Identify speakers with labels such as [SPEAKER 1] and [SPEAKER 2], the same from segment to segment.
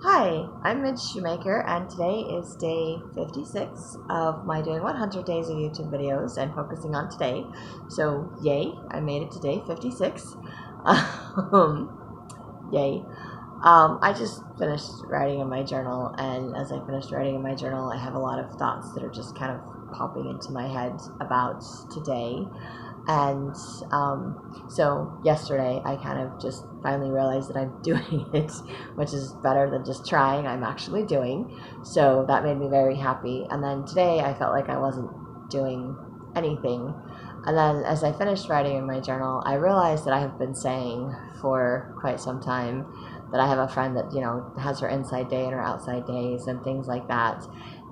[SPEAKER 1] Hi, I'm Midge Shoemaker, and today is day 56 of my doing 100 days of YouTube videos and focusing on today. So, yay, I made it to day 56. Yay. I just finished writing in my journal, and as I finished writing in my journal, I have a lot of thoughts that are just kind of popping into my head about today. And so yesterday, I kind of just finally realized that I'm doing it, which is better than just trying. I'm actually doing. So that made me very happy. And then today, I felt like I wasn't doing anything. And then as I finished writing in my journal, I realized that I have been saying for quite some time that I have a friend that, has her inside day and her outside days and things like that.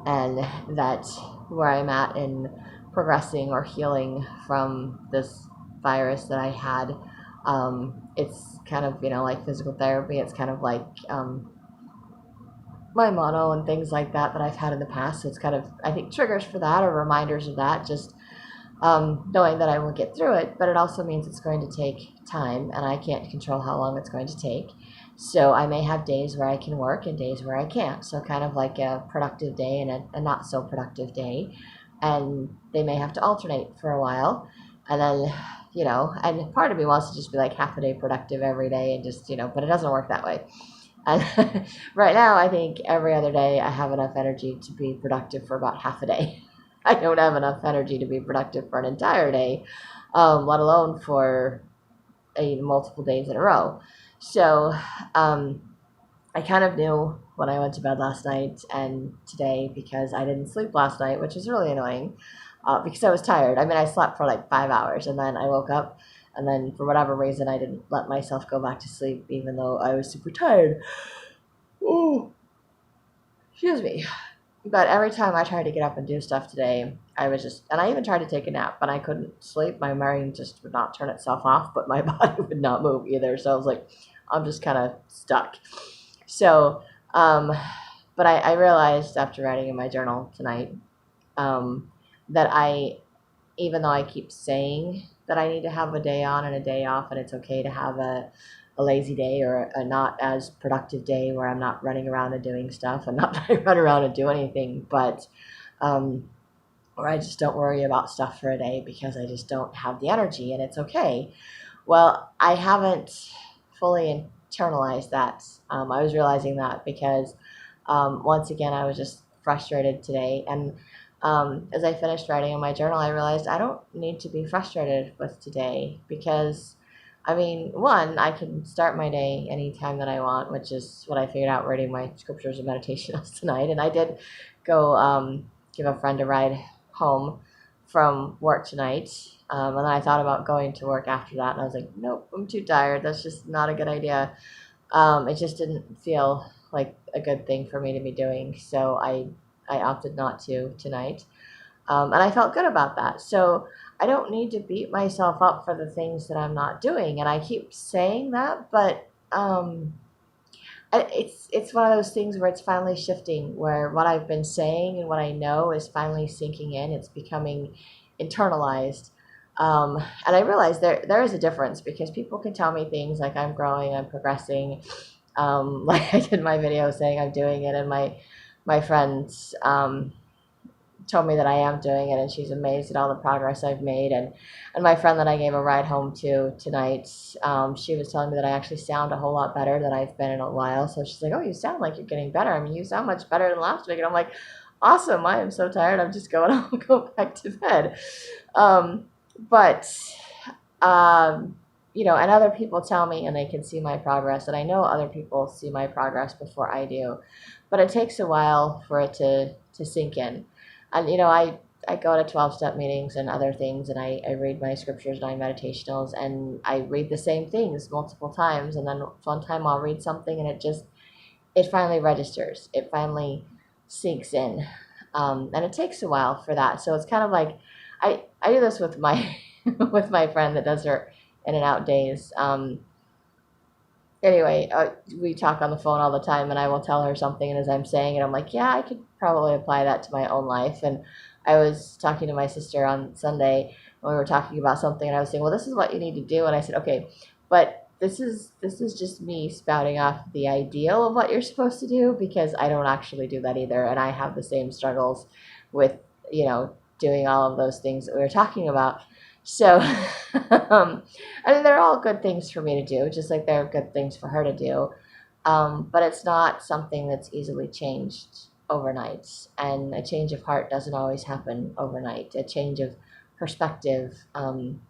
[SPEAKER 1] And that where I'm at in progressing or healing from this virus that I had, it's kind of, like physical therapy. It's kind of like my mono and things like that I've had in the past. So it's kind of, I think, triggers for that or reminders of that, just knowing that I will get through it. But it also means it's going to take time, and I can't control how long it's going to take. So I may have days where I can work and days where I can't. So kind of like a productive day and a not so productive day. And they may have to alternate for a while. And then, and part of me wants to just be like half a day productive every day and just, but it doesn't work that way. And right now, I think every other day I have enough energy to be productive for about half a day. I don't have enough energy to be productive for an entire day, let alone for multiple days in a row. So I kind of knew when I went to bed last night and today because I didn't sleep last night, which was really annoying because I was tired. I mean, I slept for like 5 hours and then I woke up and then for whatever reason I didn't let myself go back to sleep even though I was super tired. Oh, excuse me. But every time I tried to get up and do stuff today, I was just, and I even tried to take a nap, but I couldn't sleep. My brain just would not turn itself off, but my body would not move either. So I was like, I'm just kind of stuck. So, um, but I realized after writing in my journal tonight that even though I keep saying that I need to have a day on and a day off, and it's okay to have a lazy day or a not as productive day where I'm not running around and doing stuff and not run around and do anything, but um, or I just don't worry about stuff for a day because I just don't have the energy and it's okay. Well, I haven't fully internalized that. I was realizing that because once again, I was just frustrated today. And as I finished writing in my journal, I realized I don't need to be frustrated with today because, I mean, one, I can start my day anytime that I want, which is what I figured out reading my scriptures and meditations tonight. And I did go give a friend a ride home from work tonight. And then I thought about going to work after that, and I was like, nope, I'm too tired. That's just not a good idea. It just didn't feel like a good thing for me to be doing, so I opted not to tonight, and I felt good about that. So I don't need to beat myself up for the things that I'm not doing, and I keep saying that, but it's one of those things where it's finally shifting, where what I've been saying and what I know is finally sinking in. It's becoming internalized. And I realize there is a difference because people can tell me things like I'm growing, I'm progressing. Like I did my video saying I'm doing it, and my friends told me that I am doing it, and she's amazed at all the progress I've made. And my friend that I gave a ride home to tonight, she was telling me that I actually sound a whole lot better than I've been in a while. So she's like, "Oh, you sound like you're getting better. I mean, you sound much better than last week." And I'm like, "Awesome! I am so tired. I'm just going. I'll go back to bed." But and other people tell me and they can see my progress, and I know other people see my progress before I do, but it takes a while for it to sink in. And I go to 12-step meetings and other things, and I read my scriptures and my meditationals, and I read the same things multiple times, and then one time I'll read something and it finally registers, it finally sinks in, and it takes a while for that. So it's kind of like I do this with my with my friend that does her in and out days. Anyway, we talk on the phone all the time, and I will tell her something, and as I'm saying it, I'm like, yeah, I could probably apply that to my own life. And I was talking to my sister on Sunday, and we were talking about something, and I was saying, well, this is what you need to do. And I said, okay, but this is just me spouting off the ideal of what you're supposed to do, because I don't actually do that either, and I have the same struggles with, doing all of those things that we were talking about. So, I mean, they're all good things for me to do, just like they're good things for her to do. But it's not something that's easily changed overnight, and a change of heart doesn't always happen overnight. A change of perspective, and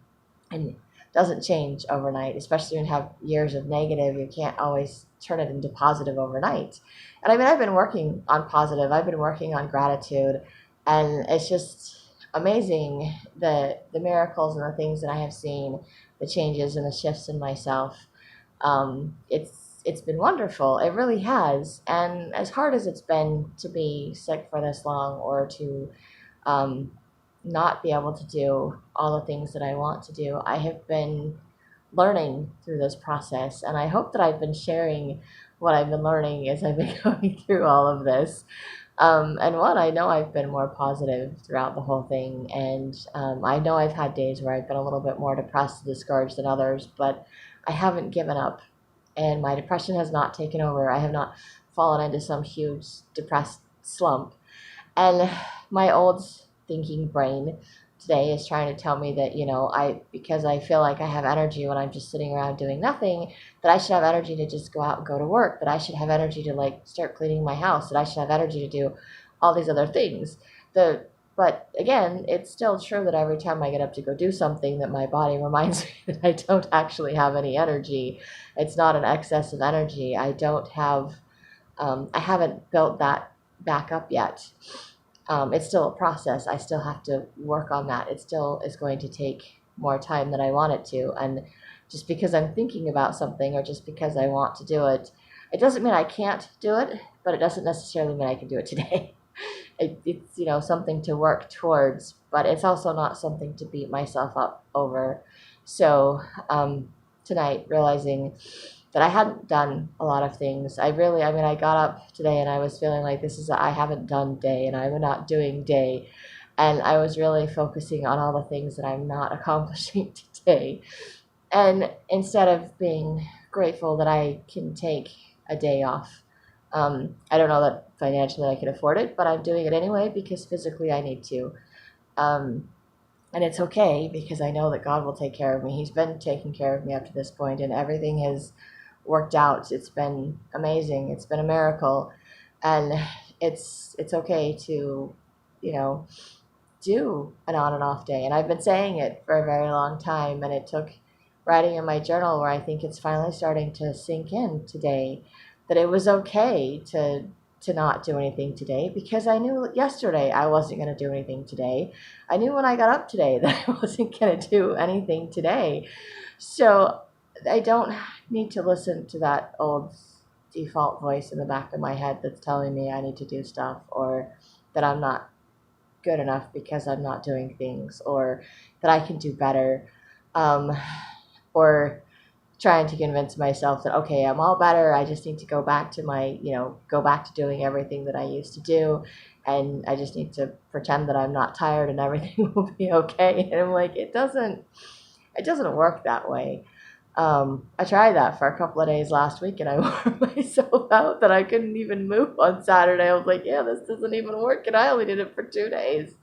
[SPEAKER 1] doesn't change overnight, especially when you have years of negative. You can't always turn it into positive overnight. And I mean, I've been working on positive, I've been working on gratitude, and it's just amazing the miracles and the things that I have seen, the changes and the shifts in myself. It's been wonderful. It really has. And as hard as it's been to be sick for this long, or to um, not be able to do all the things that I want to do, I have been learning through this process. And I hope that I've been sharing what I've been learning as I've been going through all of this. And one, I know I've been more positive throughout the whole thing. And I know I've had days where I've been a little bit more depressed and discouraged than others, but I haven't given up. And my depression has not taken over. I have not fallen into some huge depressed slump. And my old thinking brain today is trying to tell me that, because I feel like I have energy when I'm just sitting around doing nothing, that I should have energy to just go out and go to work, that I should have energy to like start cleaning my house, that I should have energy to do all these other things. But again, it's still true that every time I get up to go do something, that my body reminds me that I don't actually have any energy. It's not an excess of energy. I haven't built that back up yet. It's still a process. I still have to work on that. It still is going to take more time than I want it to. And just because I'm thinking about something, or just because I want to do it, it doesn't mean I can't do it, but it doesn't necessarily mean I can do it today. It's something to work towards, but it's also not something to beat myself up over. So tonight, realizing that I hadn't done a lot of things. I got up today and I was feeling like this is a I haven't done day, and I'm not doing day. And I was really focusing on all the things that I'm not accomplishing today. And instead of being grateful that I can take a day off, I don't know that financially I can afford it, but I'm doing it anyway because physically I need to. Um, and it's okay, because I know that God will take care of me. He's been taking care of me up to this point, and everything has worked out. It's been amazing. It's been a miracle, and it's okay to, you know, do an on and off day. And I've been saying it for a very long time, and it took writing in my journal where I think it's finally starting to sink in today that it was okay to not do anything today, because I knew yesterday I wasn't going to do anything today. I knew when I got up today that I wasn't going to do anything today. So I don't need to listen to that old default voice in the back of my head that's telling me I need to do stuff, or that I'm not good enough because I'm not doing things, or that I can do better, um, or trying to convince myself that, okay, I'm all better. I just need to go back to go back to doing everything that I used to do. And I just need to pretend that I'm not tired and everything will be okay. And I'm like, it doesn't work that way. I tried that for a couple of days last week, and I wore myself out that I couldn't even move on Saturday. I was like, yeah, this doesn't even work, and I only did it for 2 days.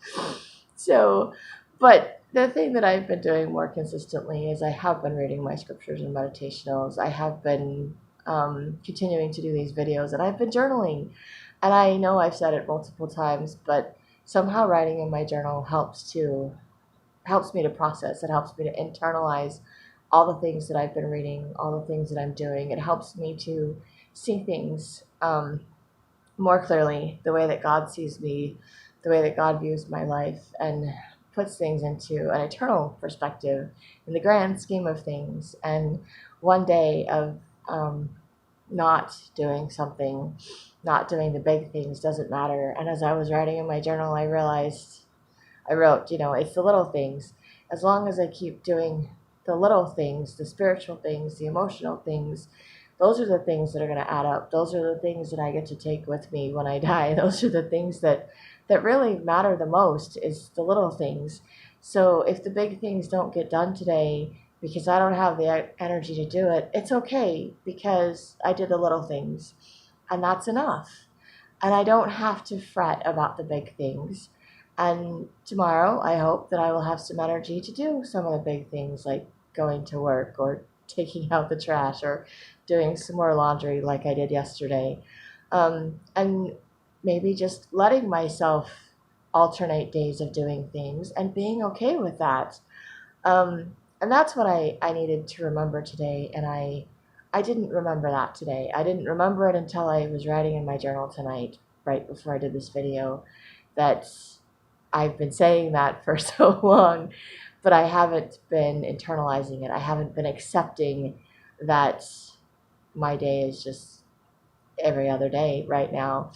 [SPEAKER 1] So, but the thing that I've been doing more consistently is I have been reading my scriptures and meditationals. I have been continuing to do these videos, and I've been journaling. And I know I've said it multiple times, but somehow writing in my journal helps me to process. It helps me to internalize all the things that I've been reading, all the things that I'm doing. It helps me to see things more clearly, the way that God sees me, the way that God views my life, and puts things into an eternal perspective in the grand scheme of things. And one day of not doing something, not doing the big things, doesn't matter. And as I was writing in my journal, I wrote, it's the little things. As long as I keep doing the little things, the spiritual things, the emotional things, those are the things that are going to add up. Those are the things that I get to take with me when I die. Those are the things that really matter the most, is the little things. So if the big things don't get done today, because I don't have the energy to do it, it's okay because I did the little things, and that's enough. And I don't have to fret about the big things. And tomorrow, I hope that I will have some energy to do some of the big things, like going to work or taking out the trash or doing some more laundry like I did yesterday. And maybe just letting myself alternate days of doing things and being okay with that. And that's what I needed to remember today. And I didn't remember that today. I didn't remember it until I was writing in my journal tonight, right before I did this video, that I've been saying that for so long, but I haven't been internalizing it. I haven't been accepting that my day is just every other day right now.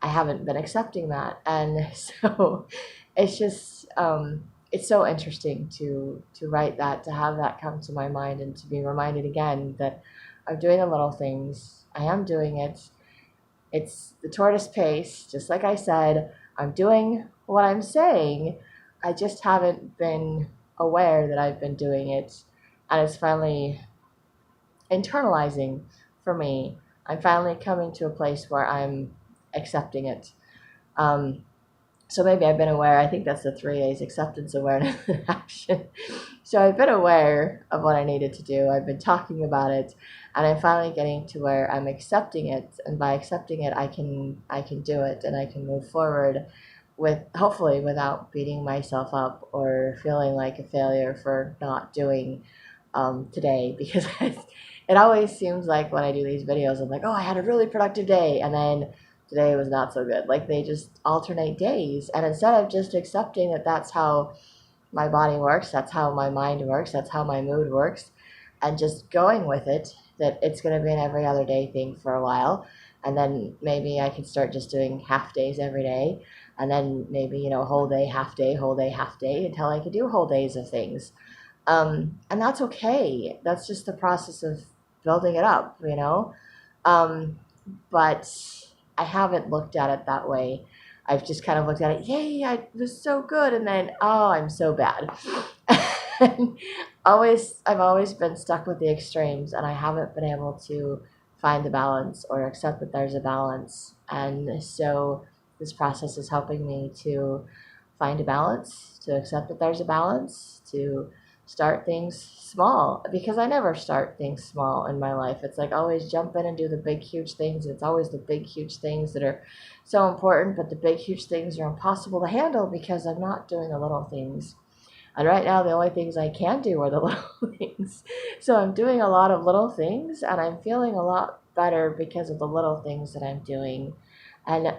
[SPEAKER 1] I haven't been accepting that. And so it's just, it's so interesting to write that, to have that come to my mind, and to be reminded again that I'm doing the little things. I am doing it. It's the tortoise pace, just like I said. I'm doing what I'm saying. I just haven't been aware that I've been doing it. And it's finally internalizing for me. I'm finally coming to a place where I'm accepting it. Um, so maybe I've been aware. I think that's the 3 A's: acceptance, awareness, and action. So I've been aware of what I needed to do. I've been talking about it, and I'm finally getting to where I'm accepting it. And by accepting it, I can do it, and I can move forward with, hopefully, without beating myself up or feeling like a failure for not doing today, because it always seems like when I do these videos, I'm like, oh, I had a really productive day, and then today was not so good. Like, they just alternate days, and instead of just accepting that that's how my body works, that's how my mind works, that's how my mood works, and just going with it, that it's going to be an every other day thing for a while, and then maybe I can start just doing half days every day, and then maybe, whole day, half day, until I can do whole days of things. And that's okay. That's just the process of building it up. Um, but I haven't looked at it that way. I've just kind of looked at it, yay, I was so good, and then, oh, I'm so bad. And I've always been stuck with the extremes, and I haven't been able to find the balance or accept that there's a balance. And so this process is helping me to find a balance, to accept that there's a balance, to start things small, because I never start things small in my life. It's like always jump in and do the big, huge things. It's always the big, huge things that are so important, but the big, huge things are impossible to handle because I'm not doing the little things. And right now, the only things I can do are the little things. So I'm doing a lot of little things, and I'm feeling a lot better because of the little things that I'm doing, and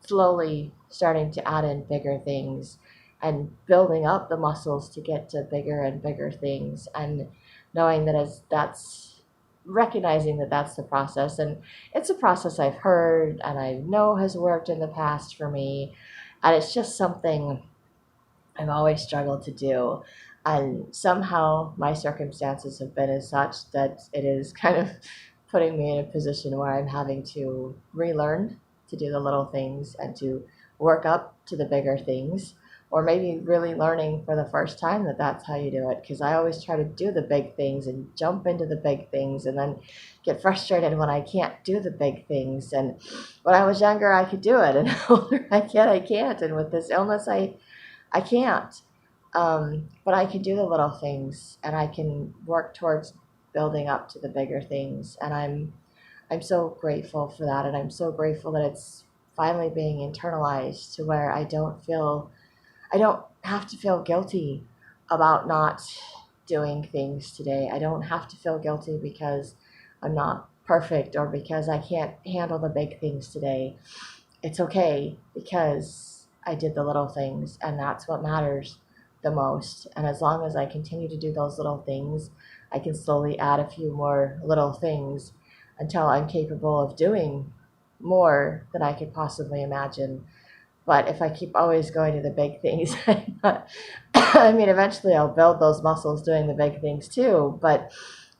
[SPEAKER 1] slowly starting to add in bigger things and building up the muscles to get to bigger and bigger things, and knowing that as that's recognizing that that's the process, and it's a process I've heard and I know has worked in the past for me, and it's just something I've always struggled to do. And somehow my circumstances have been as such that it is kind of putting me in a position where I'm having to relearn to do the little things and to work up to the bigger things. Or maybe really learning for the first time that that's how you do it. Because I always try to do the big things and jump into the big things, and then get frustrated when I can't do the big things. And when I was younger, I could do it. And older, I can't. And with this illness, I can't. But I can do the little things, and I can work towards building up to the bigger things. And I'm so grateful for that, and I'm so grateful that it's finally being internalized to where I don't have to feel guilty about not doing things today. I don't have to feel guilty because I'm not perfect or because I can't handle the big things today. It's okay because I did the little things, and that's what matters the most. And as long as I continue to do those little things, I can slowly add a few more little things until I'm capable of doing more than I could possibly imagine. But if I keep always going to the big things, I mean, eventually I'll build those muscles doing the big things too, but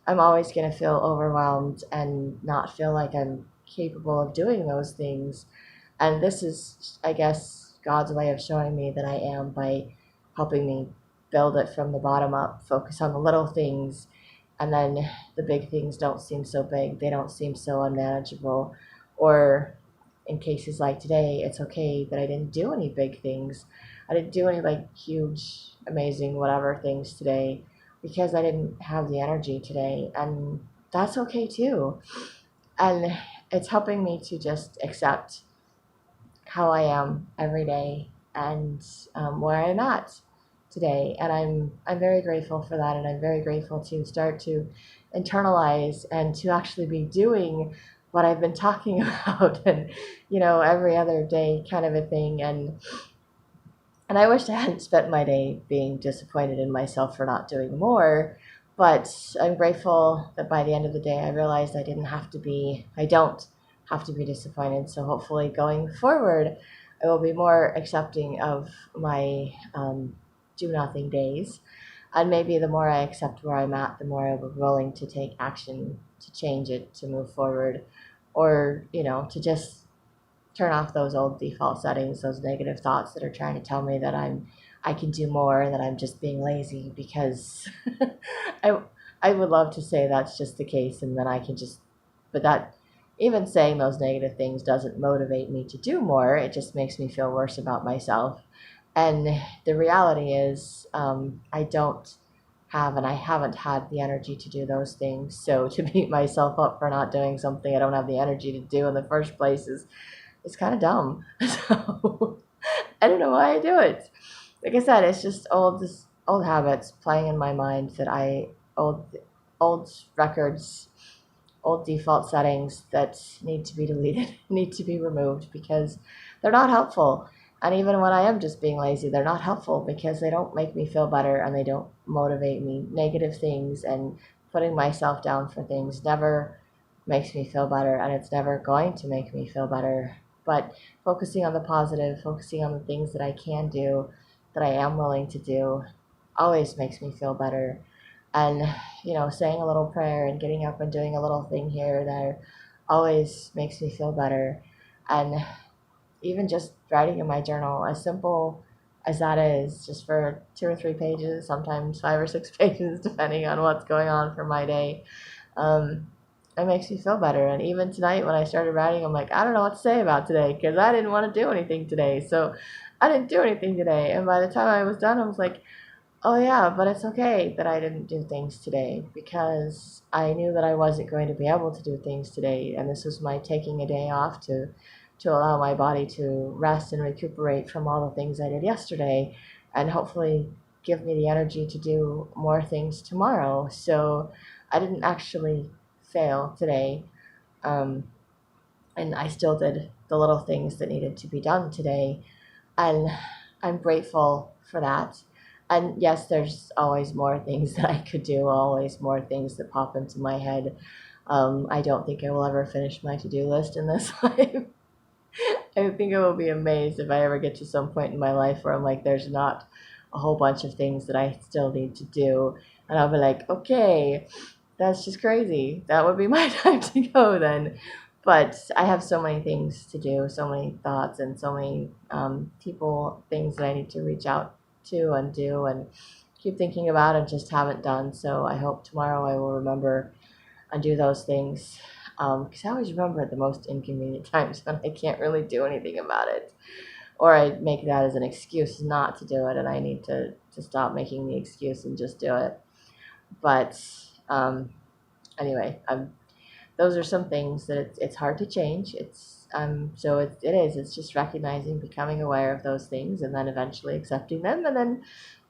[SPEAKER 1] I'm always going to feel overwhelmed and not feel like I'm capable of doing those things. And this is, I guess, God's way of showing me that I am, by helping me build it from the bottom up, focus on the little things, and then the big things don't seem so big, they don't seem so unmanageable. Or in cases like today, it's okay that I didn't do any big things. I didn't do any like huge, amazing, whatever things today because I didn't have the energy today. And that's okay too. And it's helping me to just accept how I am every day and where I'm at today. And I'm very grateful for that. And I'm very grateful to start to internalize and to actually be doing what I've been talking about and, every other day kind of a thing. And I wish I hadn't spent my day being disappointed in myself for not doing more. But I'm grateful that by the end of the day, I realized I don't have to be disappointed. So hopefully going forward, I will be more accepting of my do nothing days. And maybe the more I accept where I'm at, the more I'll be willing to take action to change it, to move forward, or, to just turn off those old default settings, those negative thoughts that are trying to tell me that I can do more, that I'm just being lazy because I I would love to say that's just the case and then I can just but that even saying those negative things doesn't motivate me to do more. It just makes me feel worse about myself. And the reality is, I don't have and I haven't had the energy to do those things. So to beat myself up for not doing something I don't have the energy to do in the first place is kind of dumb. So I don't know why I do it. Like I said, it's just old habits playing in my mind that old records, old default settings that need to be deleted, need to be removed because they're not helpful. And even when I am just being lazy, they're not helpful because they don't make me feel better and they don't motivate me. Negative things and putting myself down for things never makes me feel better and it's never going to make me feel better. But focusing on the positive, focusing on the things that I can do, that I am willing to do, always makes me feel better. And, saying a little prayer and getting up and doing a little thing here or there always makes me feel better. And even just writing in my journal, as simple as that is, just for 2 or 3 pages, sometimes 5 or 6 pages, depending on what's going on for my day, um, it makes me feel better. And even tonight, when I started writing, I'm like, I don't know what to say about today because I didn't want to do anything today. So I didn't do anything today. And by the time I was done, I was like, oh yeah, but it's okay that I didn't do things today because I knew that I wasn't going to be able to do things today, and this was my taking a day off to allow my body to rest and recuperate from all the things I did yesterday, and hopefully give me the energy to do more things tomorrow. So I didn't actually fail today, um, and I still did the little things that needed to be done today, and I'm grateful for that. And yes, there's always more things that I could do, always more things that pop into my head. I don't think I will ever finish my to-do list in this life. I think I will be amazed if I ever get to some point in my life where I'm like, there's not a whole bunch of things that I still need to do. And I'll be like, okay, that's just crazy. That would be my time to go then. But I have so many things to do, so many thoughts, and so many people, things that I need to reach out to and do and keep thinking about and just haven't done. So I hope tomorrow I will remember and do those things. Because I always remember at the most inconvenient times when I can't really do anything about it. Or I make that as an excuse not to do it, and I need to stop making the excuse and just do it. But anyway, those are some things that it's hard to change. It's just recognizing, becoming aware of those things, and then eventually accepting them, and then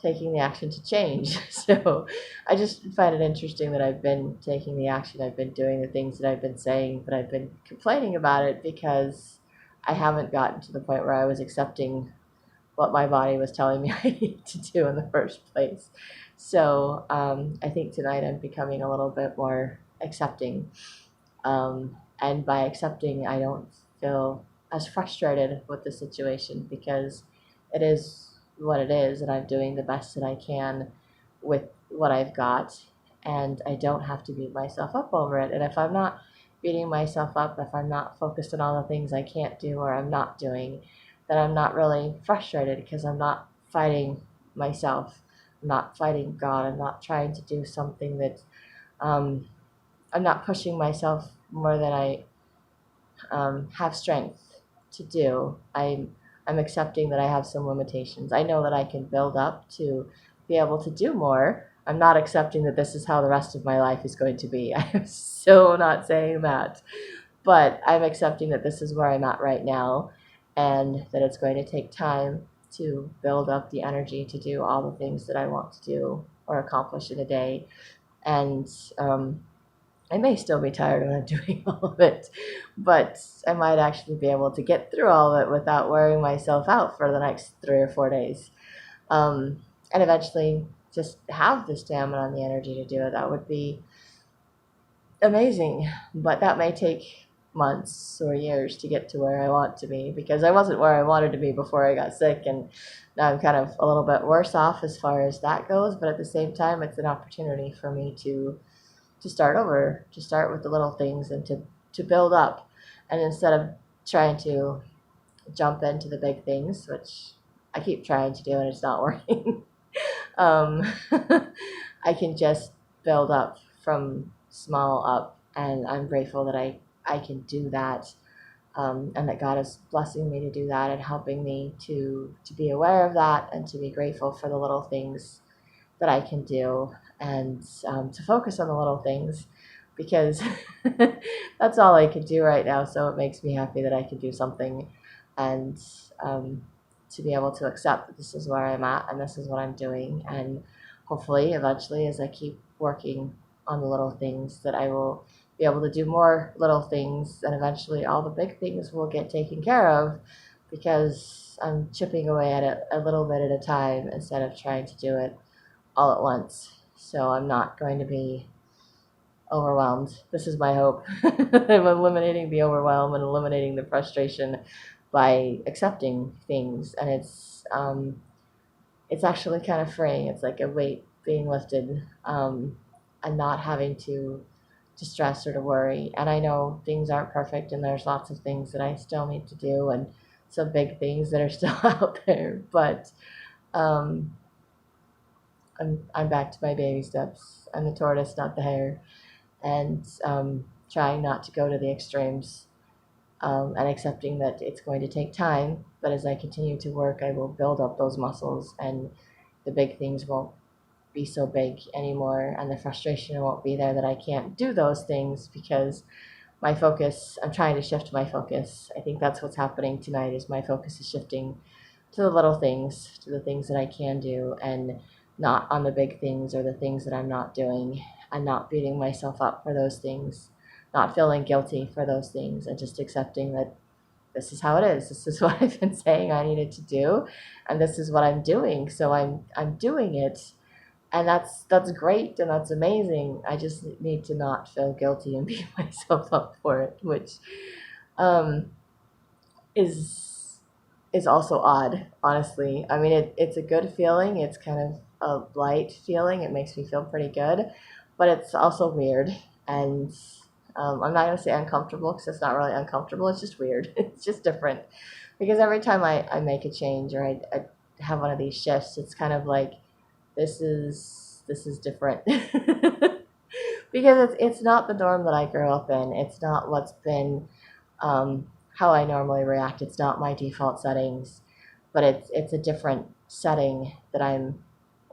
[SPEAKER 1] taking the action to change. So I just find it interesting that I've been taking the action, I've been doing the things that I've been saying, but I've been complaining about it because I haven't gotten to the point where I was accepting what my body was telling me I needed to do in the first place. So I think tonight I'm becoming a little bit more accepting, and by accepting, I don't feel as frustrated with the situation because it is what it is, and I'm doing the best that I can with what I've got, and I don't have to beat myself up over it. And if I'm not beating myself up, if I'm not focused on all the things I can't do or I'm not doing, then I'm not really frustrated because I'm not fighting myself. not fighting God. I'm not trying to do something that um, I'm not pushing myself more than I have strength to do. I'm accepting that I have some limitations. I know that I can build up to be able to do more. I'm not accepting that this is how the rest of my life is going to be. I'm so not saying that. But I'm accepting that this is where I'm at right now and that it's going to take time to build up the energy to do all the things that I want to do or accomplish in a day. And I may still be tired when I'm doing all of it, but I might actually be able to get through all of it without wearing myself out for the next 3 or 4 days. And eventually just have the stamina and the energy to do it. That would be amazing, but that may take months or years to get to where I want to be because I wasn't where I wanted to be before I got sick, and now I'm kind of a little bit worse off as far as that goes. But at the same time, it's an opportunity for me to start over, to start with the little things and to build up, and instead of trying to jump into the big things, which I keep trying to do and it's not working. um, I can just build up from small up, and I'm grateful that I can do that, and that God is blessing me to do that and helping me to be aware of that and to be grateful for the little things that I can do, and to focus on the little things because that's all I can do right now. So it makes me happy that I can do something, and um, to be able to accept that this is where I'm at and this is what I'm doing. And hopefully, eventually, as I keep working on the little things, that I will be able to do more little things, and eventually all the big things will get taken care of because I'm chipping away at it a little bit at a time instead of trying to do it all at once. So I'm not going to be overwhelmed. This is my hope. I'm eliminating the overwhelm and eliminating the frustration by accepting things, and it's actually kind of freeing. It's like a weight being lifted, and not having to stress or to worry. And I know things aren't perfect, and there's lots of things that I still need to do, and some big things that are still out there. But um, I'm back to my baby steps. I'm the tortoise, not the hare, and trying not to go to the extremes, and accepting that it's going to take time. But as I continue to work, I will build up those muscles, and the big things won't be so big anymore, and the frustration won't be there that I can't do those things because my focus, I'm trying to shift my focus. I think that's what's happening tonight is my focus is shifting to the little things, to the things that I can do, and not on the big things or the things that I'm not doing, and not beating myself up for those things, not feeling guilty for those things, and just accepting that this is how it is. This is what I've been saying I needed to do, and this is what I'm doing. So I'm doing it, and that's great and that's amazing. I just need to not feel guilty and beat myself up for it, which um, is is also odd, honestly. I mean, it's a good feeling. It's kind of a light feeling. It makes me feel pretty good, but it's also weird. And I'm not going to say uncomfortable because it's not really uncomfortable. It's just weird. It's just different. Because every time I make a change or I have one of these shifts, it's kind of like, this is different. Because it's not the norm that I grew up in. It's not what's been how I normally react. It's not my default settings, but it's a different setting that I'm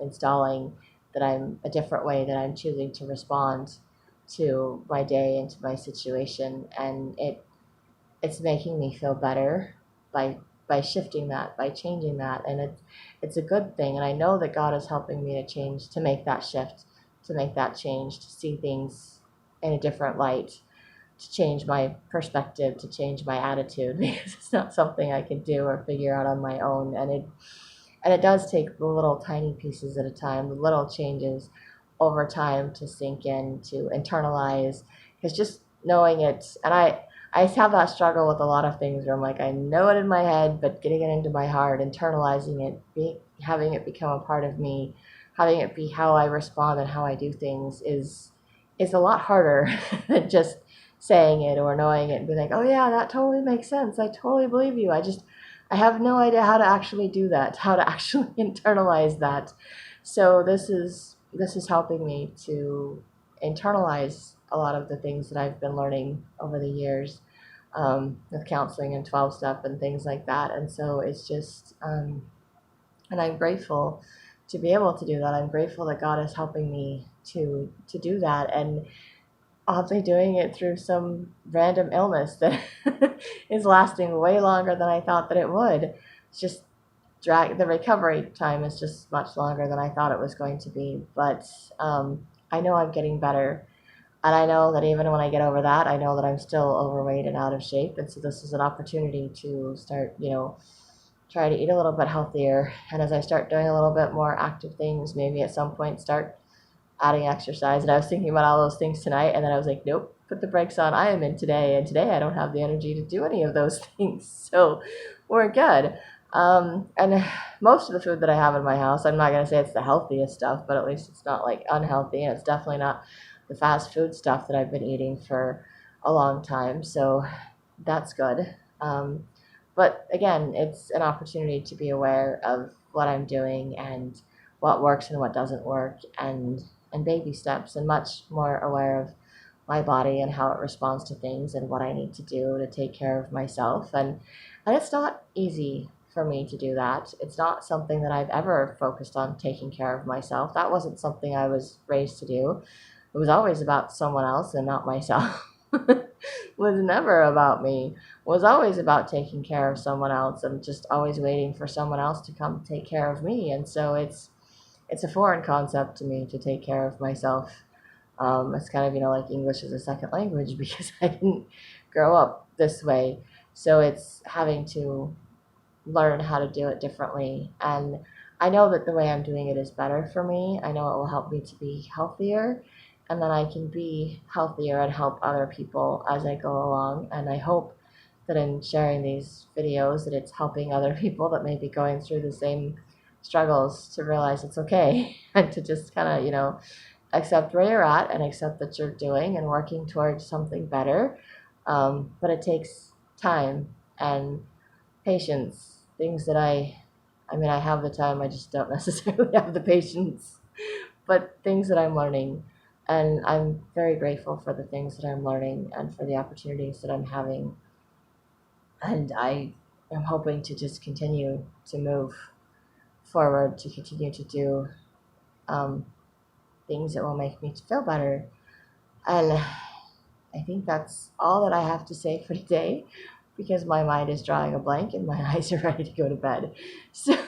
[SPEAKER 1] installing, that I'm a different way that I'm choosing to respond to my day and to my situation, and it's making me feel better by shifting that, by changing that, and it's a good thing. And I know that God is helping me to change, to make that shift, to make that change, to see things in a different light, to change my perspective, to change my attitude, because it's not something I can do or figure out on my own. And it does take the little tiny pieces at a time, the little changes over time to sink in, to internalize. Because just knowing it, and I have that struggle with a lot of things where I'm like, I know it in my head, but getting it into my heart, internalizing it, having it become a part of me, having it be how I respond and how I do things is a lot harder than just saying it or knowing it and be like, oh yeah, that totally makes sense. I totally believe you. I have no idea how to actually do that, how to actually internalize that. So this is helping me to internalize a lot of the things that I've been learning over the years, with counseling and 12 step and things like that. And so it's just, and I'm grateful to be able to do that. I'm grateful that God is helping me to do that, and oddly doing it through some random illness that is lasting way longer than I thought that it would. It's just the recovery time is just much longer than I thought it was going to be. But I know I'm getting better. And I know that even when I get over that, I know that I'm still overweight and out of shape. And so this is an opportunity to start, try to eat a little bit healthier. And as I start doing a little bit more active things, maybe at some point start adding exercise. And I was thinking about all those things tonight, and then I was like, nope, put the brakes on. I am in today, and today I don't have the energy to do any of those things. So we're good. And most of the food that I have in my house, I'm not going to say it's the healthiest stuff, but at least it's not like unhealthy, and it's definitely not the fast food stuff that I've been eating for a long time. So that's good. But again, it's an opportunity to be aware of what I'm doing and what works and what doesn't work, and baby steps, and much more aware of my body and how it responds to things and what I need to do to take care of myself. And it's not easy for me to do that. It's not something that I've ever focused on, taking care of myself. That wasn't something I was raised to do. It was always about someone else and not myself. It was never about me. It was always about taking care of someone else and just always waiting for someone else to come take care of me. And so it's a foreign concept to me to take care of myself. It's kind of, like English as a second language because I didn't grow up this way. So it's having to learn how to do it differently. And I know that the way I'm doing it is better for me. I know it will help me to be healthier, and then I can be healthier and help other people as I go along. And I hope that in sharing these videos that it's helping other people that may be going through the same struggles to realize it's okay and to just kind of, accept where you're at and accept that you're doing and working towards something better. But it takes time and patience, things that I mean, I have the time, I just don't necessarily have the patience, but things that I'm learning. And I'm very grateful for the things that I'm learning and for the opportunities that I'm having. And I am hoping to just continue to move forward, to continue to do um, things that will make me feel better. And I think that's all that I have to say for today, because my mind is drawing a blank and my eyes are ready to go to bed. So,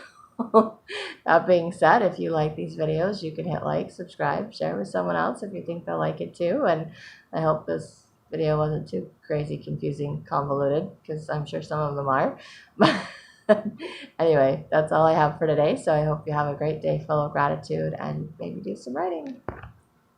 [SPEAKER 1] that being said, if you like these videos, you can hit like, subscribe, share with someone else if you think they'll like it too. And I hope this video wasn't too crazy, confusing, convoluted, because I'm sure some of them are. But anyway, that's all I have for today. So I hope you have a great day full of gratitude and maybe do some writing.